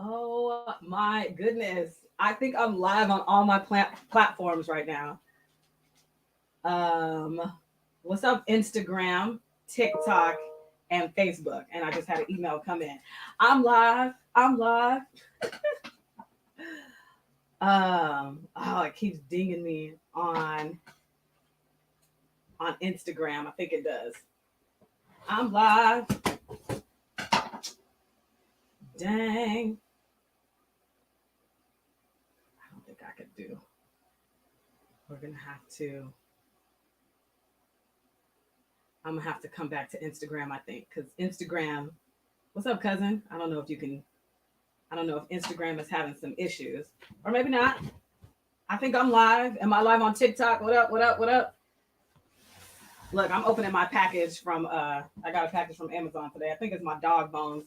Oh my goodness. I think I'm live on all my platforms right now. Um, what's up, Instagram, TikTok, and Facebook? And I just had an email come in. I'm live. I'm live. Oh, it keeps dinging me on Instagram. I think it does. I'm live. Dang. I don't think I could do. We're gonna have to. I'm gonna have to come back to Instagram, I think, because Instagram. What's up, cousin? I don't know if you can. I don't know if Instagram is having some issues, or maybe not. I think I'm live. Am I live on TikTok? What up? What up? What up? Look, I'm opening my package from. I got a package from Amazon today. I think it's my dog bones.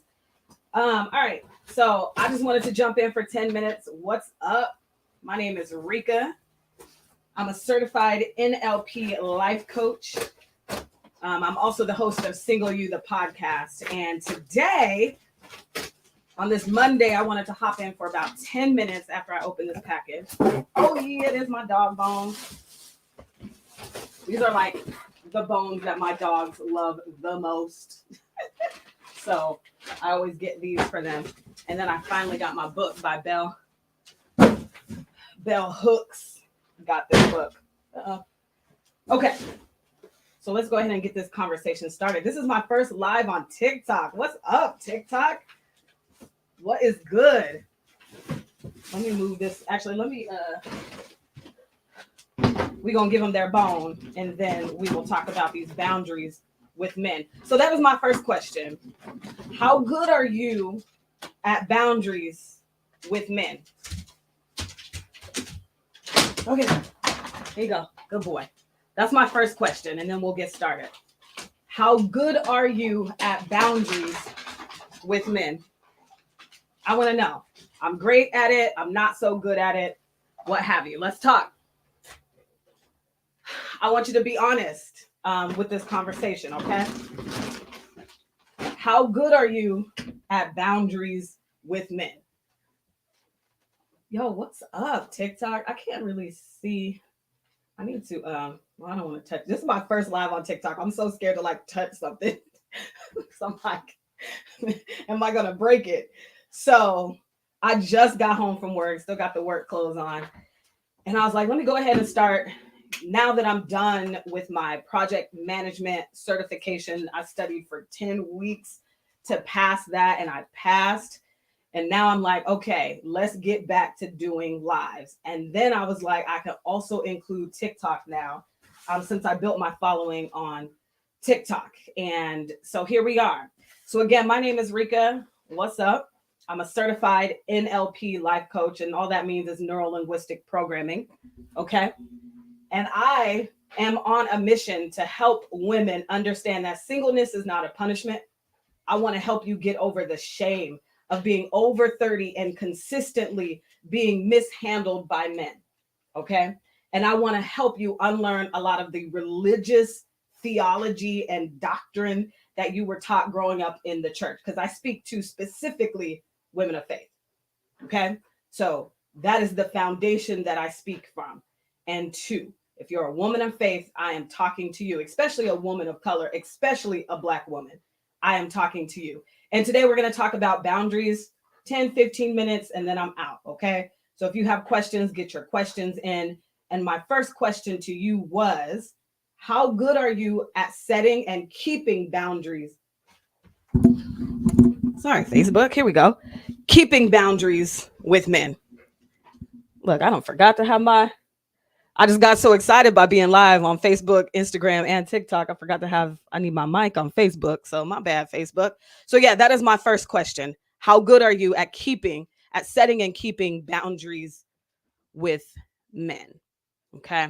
All right. So I just wanted to jump in for 10 minutes. What's up? My name is Rika. I'm a certified NLP life coach. I'm also the host of Single You, the podcast. And today, on this Monday, I wanted to hop in for about 10 minutes after I open this package. Oh, yeah, it is my dog bones. These are like the bones that my dogs love the most. So I always get these for them. And then I finally got my book by Bell Hooks. Got this book. Okay. So let's go ahead and get this conversation started. This is my first live on TikTok. What's up, TikTok? What is good? Let me move this. Actually, we're going to give them their bone, and then we will talk about these boundaries with men. So that was my first question. How good are you at boundaries with men? Okay, here you go. Good boy. That's my first question, and then we'll get started. How good are you at boundaries with men? I want to know. I'm great at it. I'm not so good at it. What have you? Let's talk. I want you to be honest with this conversation, okay? How good are you at boundaries with men? Yo, what's up, TikTok? I can't really see. I need to, well, I don't want to touch. This is my first live on TikTok. I'm so scared to like touch something. So I'm like, am I going to break it? So I just got home from work, still got the work clothes on. And I was like, let me go ahead and start. Now that I'm done with my project management certification, I studied for 10 weeks to pass that, and I passed. And now I'm like, okay, let's get back to doing lives. And then I was like, I can also include TikTok now, since I built my following on TikTok. And so here we are. So again, my name is Rika. What's up? I'm a certified NLP life coach, and all that means is neuro linguistic programming. Okay. And I am on a mission to help women understand that singleness is not a punishment. I want to help you get over the shame of being over 30 and consistently being mishandled by men. Okay. And I want to help you unlearn a lot of the religious theology and doctrine that you were taught growing up in the church, because I speak to specifically women of faith. Okay. So that is the foundation that I speak from. And two, if you're a woman of faith, I am talking to you, especially a woman of color, especially a Black woman. I am talking to you. And today we're going to talk about boundaries, 10, 15 minutes, and then I'm out. Okay. So if you have questions, get your questions in. And my first question to you was, how good are you at setting and keeping boundaries? Sorry, Facebook. Here we go. Keeping boundaries with men. Look, I don't forgot to have I just got so excited by being live on Facebook, Instagram, and TikTok. I need my mic on Facebook. So my bad, Facebook. So yeah, that is my first question. How good are you at setting and keeping boundaries with men? Okay.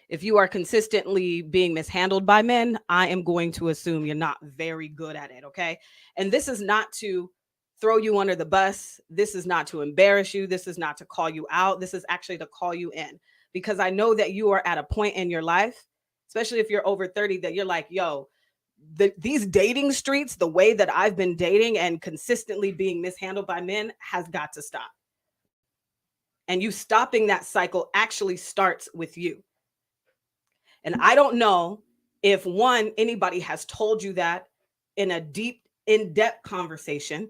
If you are consistently being mishandled by men, I am going to assume you're not very good at it. Okay. And this is not to throw you under the bus. This is not to embarrass you. This is not to call you out. This is actually to call you in. Because I know that you are at a point in your life, especially if you're over 30, that you're like, yo, these dating streets, the way that I've been dating and consistently being mishandled by men has got to stop. And you stopping that cycle actually starts with you. And I don't know if one, anybody has told you that in a deep, in-depth conversation,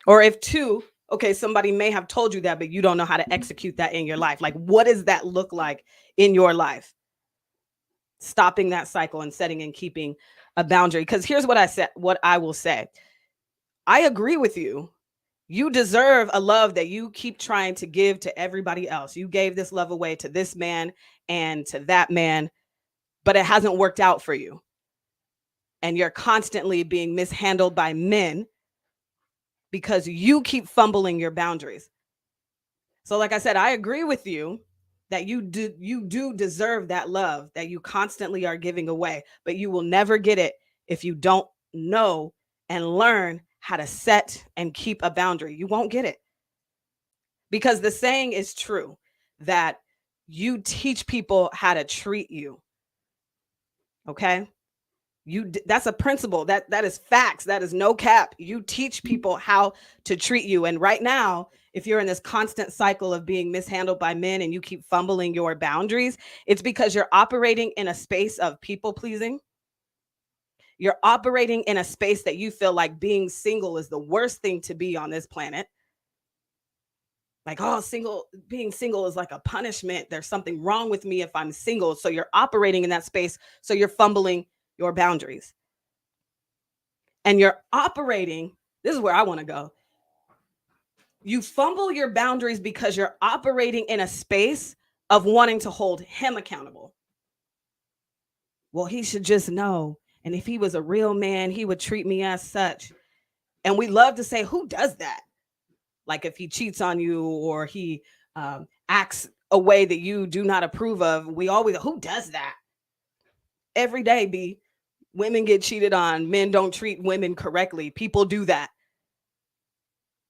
or if two, okay, somebody may have told you that, but you don't know how to execute that in your life. Like, what does that look like in your life? Stopping that cycle and setting and keeping a boundary. Because here's what I will say. I agree with you. You deserve a love that you keep trying to give to everybody else. You gave this love away to this man and to that man, but it hasn't worked out for you. And you're constantly being mishandled by men because you keep fumbling your boundaries. So like I said, I agree with you that you do deserve that love that you constantly are giving away, but you will never get it if you don't know and learn how to set and keep a boundary. You won't get it. Because the saying is true that you teach people how to treat you. Okay? That's a principle. That is facts. That is no cap. You teach people how to treat you. And right now, if you're in this constant cycle of being mishandled by men and you keep fumbling your boundaries, it's because you're operating in a space of people pleasing. You're operating in a space that you feel like being single is the worst thing to be on this planet. Like, oh, being single is like a punishment. There's something wrong with me if I'm single. So you're operating in that space. So you're fumbling your boundaries. And you're operating, this is where I want to go. You fumble your boundaries because you're operating in a space of wanting to hold him accountable. Well, he should just know. And if he was a real man, he would treat me as such. And we love to say, who does that? Like if he cheats on you or he acts a way that you do not approve of, we always, who does that? Every day, women get cheated on. Men don't treat women correctly. People do that.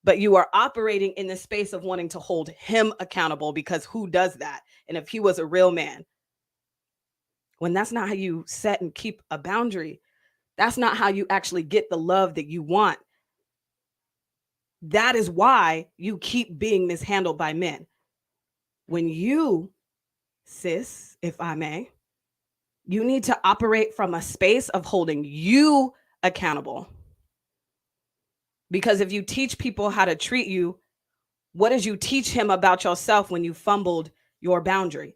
But you are operating in the space of wanting to hold him accountable because who does that? And if he was a real man, when that's not how you set and keep a boundary, that's not how you actually get the love that you want. That is why you keep being mishandled by men. When you, sis, if I may, you need to operate from a space of holding you accountable. Because if you teach people how to treat you, what did you teach him about yourself when you fumbled your boundary?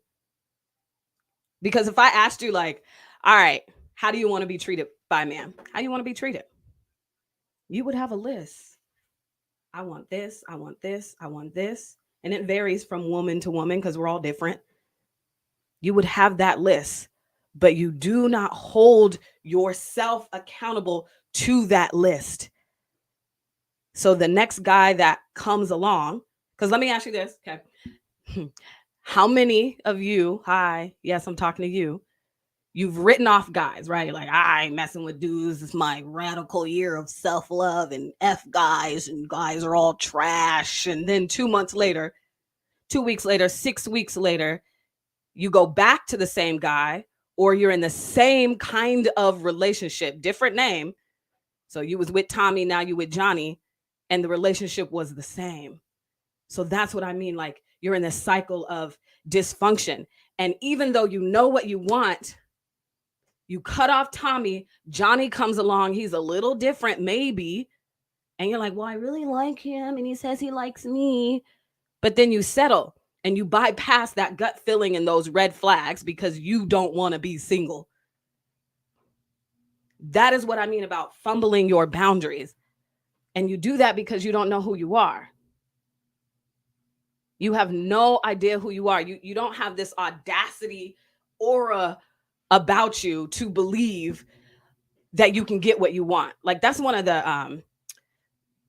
Because if I asked you like, all right, how do you want to be treated by a man? How do you want to be treated? You would have a list. I want this, I want this, I want this. And it varies from woman to woman because we're all different. You would have that list, but you do not hold yourself accountable to that list. So the next guy that comes along, because let me ask you this, okay? How many of you, hi, yes, I'm talking to you, you've written off guys, right? Like, I ain't messing with dudes. It's my radical year of self-love and F guys, and guys are all trash. And then 2 months later, 2 weeks later, 6 weeks later, you go back to the same guy, or you're in the same kind of relationship, different name. So you was with Tommy, now you with Johnny, and the relationship was the same. So that's what I mean. Like, you're in this cycle of dysfunction. And even though you know what you want, you cut off Tommy, Johnny comes along, he's a little different maybe, and you're like, well, I really like him and he says he likes me. But then you settle and you bypass that gut feeling and those red flags because you don't want to be single. That is what I mean about fumbling your boundaries. And you do that because you don't know who you are. You have no idea who you are. You don't have this audacity aura about you to believe that you can get what you want. Like, that's one of the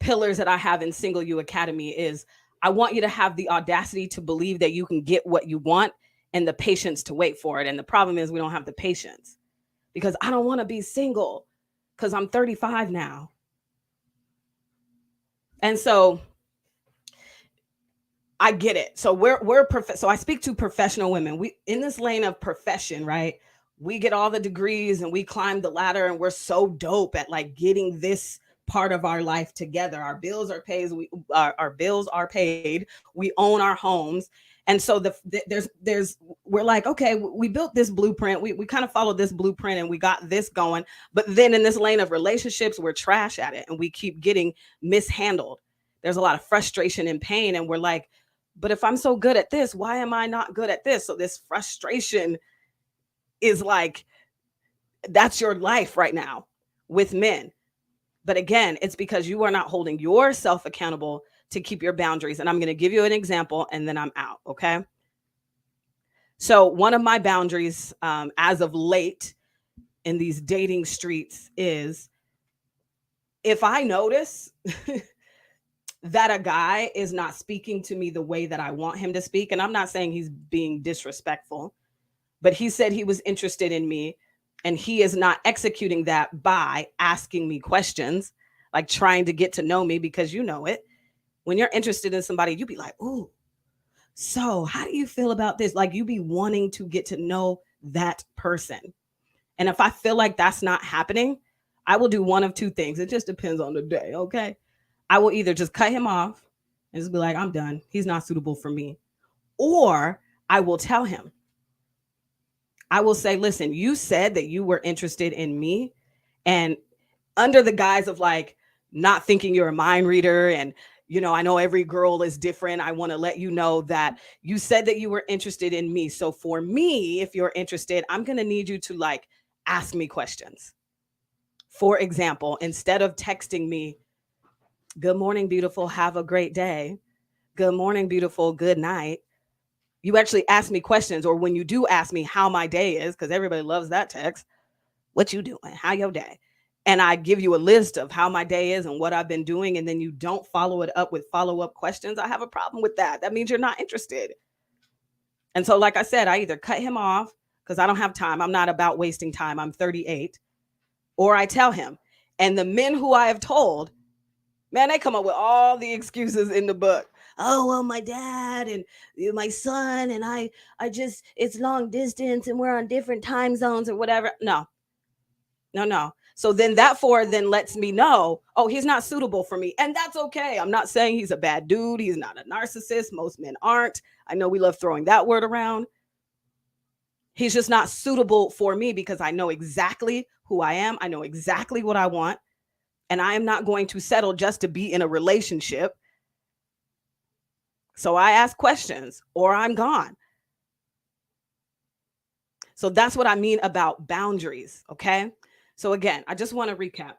pillars that I have in Single You Academy is I want you to have the audacity to believe that you can get what you want and the patience to wait for it. And the problem is we don't have the patience because I don't want to be single because I'm 35 now. And so I get it. So so I speak to professional women. We in this lane of profession, right? we get all the degrees and we climb the ladder and we're so dope at like getting this part of our life together. Our bills are paid. Our bills are paid. We own our homes. And so there's we're like, okay, we built this blueprint. We kind of followed this blueprint and we got this going. But then in this lane of relationships, we're trash at it and we keep getting mishandled. There's a lot of frustration and pain. And we're like, but if I'm so good at this, why am I not good at this? So this frustration is like, that's your life right now with men. But again, it's because you are not holding yourself accountable to keep your boundaries. And I'm going to give you an example and then I'm out. Okay. So one of my boundaries as of late in these dating streets is if I notice that a guy is not speaking to me the way that I want him to speak, and I'm not saying he's being disrespectful, but he said he was interested in me and he is not executing that by asking me questions, like trying to get to know me, because you know it. When you're interested in somebody, you be like, ooh, so how do you feel about this? Like you be wanting to get to know that person. And if I feel like that's not happening, I will do one of two things. It just depends on the day, okay? I will either just cut him off and just be like, I'm done. He's not suitable for me. Or I will tell him. I will say, listen, you said that you were interested in me, and under the guise of like not thinking you're a mind reader and, you know, I know every girl is different. I want to let you know that you said that you were interested in me. So for me, if you're interested, I'm going to need you to like ask me questions. For example, instead of texting me, good morning, beautiful, have a great day. Good morning, beautiful, good night. You actually ask me questions, or when you do ask me how my day is, because everybody loves that text, what you doing? How your day? And I give you a list of how my day is and what I've been doing, and then you don't follow it up with follow-up questions. I have a problem with that. That means you're not interested. And so, like I said, I either cut him off because I don't have time. I'm not about wasting time. I'm 38. Or I tell him. And the men who I have told, man, they come up with all the excuses in the book. Oh, well, my dad and my son and I just, it's long distance and we're on different time zones or whatever. No. So then that then lets me know, oh, he's not suitable for me. And that's okay. I'm not saying he's a bad dude. He's not a narcissist. Most men aren't. I know we love throwing that word around. He's just not suitable for me because I know exactly who I am. I know exactly what I want. And I am not going to settle just to be in a relationship. So I ask questions or I'm gone. So that's what I mean about boundaries. Okay. So again, I just want to recap.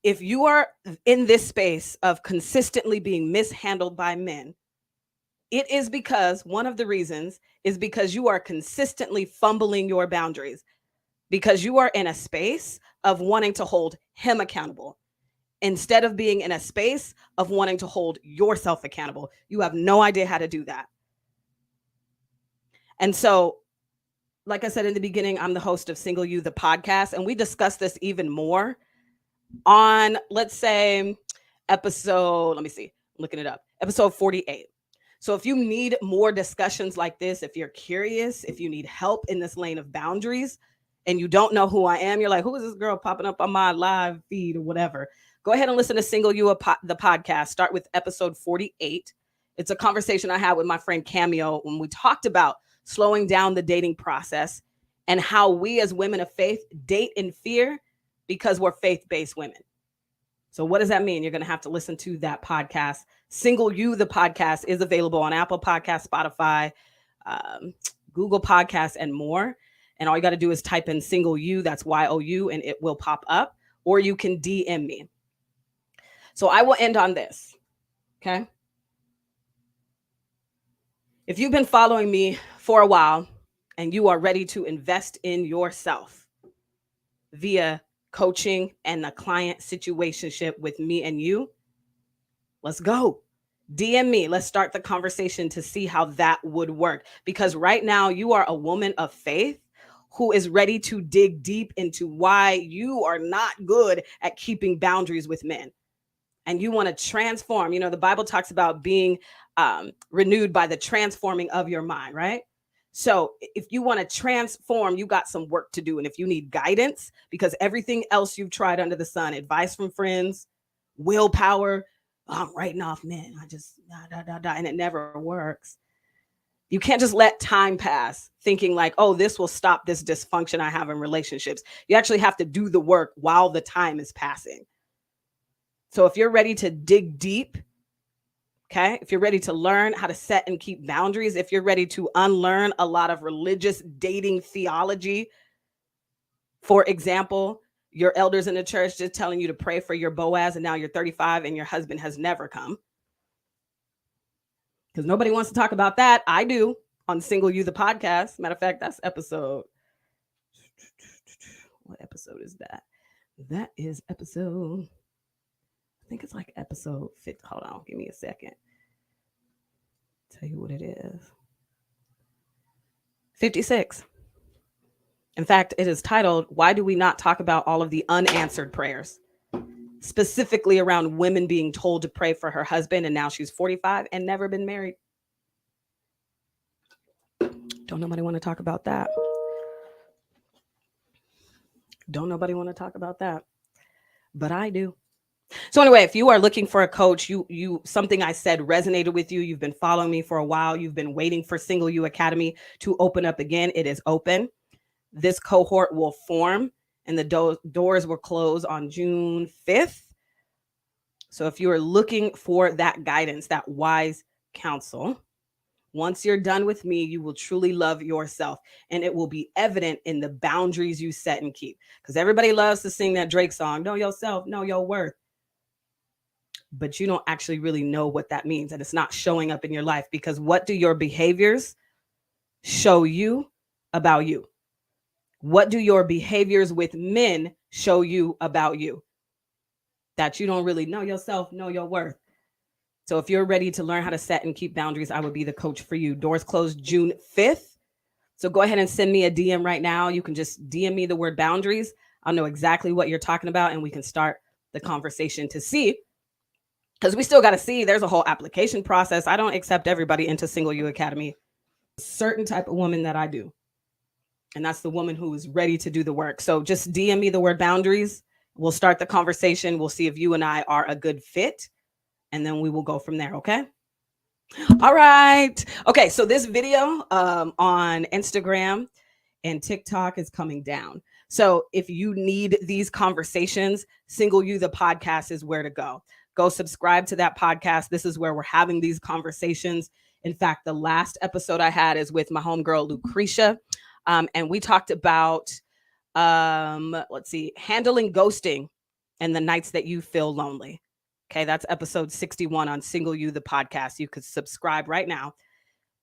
If you are in this space of consistently being mishandled by men, it is because one of the reasons is because you are consistently fumbling your boundaries, because you are in a space of wanting to hold him accountable instead of being in a space of wanting to hold yourself accountable. You have no idea how to do that. And so, like I said in the beginning, I'm the host of Single You, the podcast, and we discuss this even more on, let's say, episode, let me see, I'm looking it up, episode 48. So if you need more discussions like this, if you're curious, if you need help in this lane of boundaries and you don't know who I am, you're like, who is this girl popping up on my live feed or whatever? Go ahead and listen to Single You, the podcast. Start with episode 48. It's a conversation I had with my friend Cameo when we talked about slowing down the dating process and how we as women of faith date in fear because we're faith-based women. So what does that mean? You're going to have to listen to that podcast. Single You, the podcast, is available on Apple Podcasts, Spotify, Google Podcasts, and more. And all you got to do is type in Single You, that's YOU, and it will pop up. Or you can DM me. So I will end on this, okay? If you've been following me for a while and you are ready to invest in yourself via coaching and a client situationship with me and you, let's go. DM me. Let's start the conversation to see how that would work. Because right now you are a woman of faith who is ready to dig deep into why you are not good at keeping boundaries with men. And you want to transform. You know, the Bible talks about being renewed by the transforming of your mind, right? So if you want to transform, you got some work to do. And if you need guidance, because everything else you've tried under the sun, advice from friends, willpower, I'm writing off men, I just and it never works. You can't just let time pass thinking like, oh, this will stop this dysfunction I have in relationships. You actually have to do the work while the time is passing. So if you're ready to dig deep, okay, if you're ready to learn how to set and keep boundaries, if you're ready to unlearn a lot of religious dating theology, for example, your elders in the church just telling you to pray for your Boaz and now you're 35 and your husband has never come. Because nobody wants to talk about that. I do on Single You, the podcast. Matter of fact, that's episode. What episode is that? That is episode. I think it's like episode 50. Hold on, give me a second. Tell you what it is. 56. In fact, it is titled, Why Do We Not Talk About All of the Unanswered Prayers? Specifically around women being told to pray for her husband, and now she's 45 and never been married. Don't nobody want to talk about that. Don't nobody want to talk about that. But I do. So anyway, if you are looking for a coach, you something I said resonated with you, you've been following me for a while, you've been waiting for Single You Academy to open up again, it is open. This cohort will form and the doors will close on June 5th. So if you are looking for that guidance, that wise counsel, once you're done with me, you will truly love yourself, and it will be evident in the boundaries you set and keep. Because everybody loves to sing that Drake song, know yourself, know your worth. But you don't actually really know what that means, and it's not showing up in your life, because what do your behaviors show you about you? What do your behaviors with men show you about you? That you don't really know yourself, know your worth. So if you're ready to learn how to set and keep boundaries, I would be the coach for you. Doors close June 5th. So go ahead and send me a DM right now. You can just DM me the word boundaries. I'll know exactly what you're talking about, and we can start the conversation to see. Because we still got to see, there's a whole application process. I don't accept everybody into Single You Academy. A certain type of woman that I do. And that's the woman who is ready to do the work. So just DM me the word boundaries. We'll start the conversation. We'll see if you and I are a good fit. And then we will go from there, okay? All right. Okay, so this video on Instagram and TikTok is coming down. So if you need these conversations, Single You, the podcast is where to go. Go subscribe to that podcast. This is where we're having these conversations. In fact, the last episode I had is with my homegirl, Lucretia. And we talked about, handling ghosting and the nights that you feel lonely. Okay, that's episode 61 on Single You, the podcast. You could subscribe right now.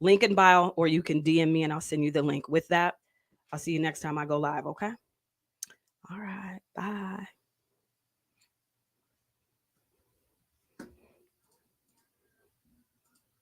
Link in bio, or you can DM me and I'll send you the link with that. I'll see you next time I go live, okay? All right, bye.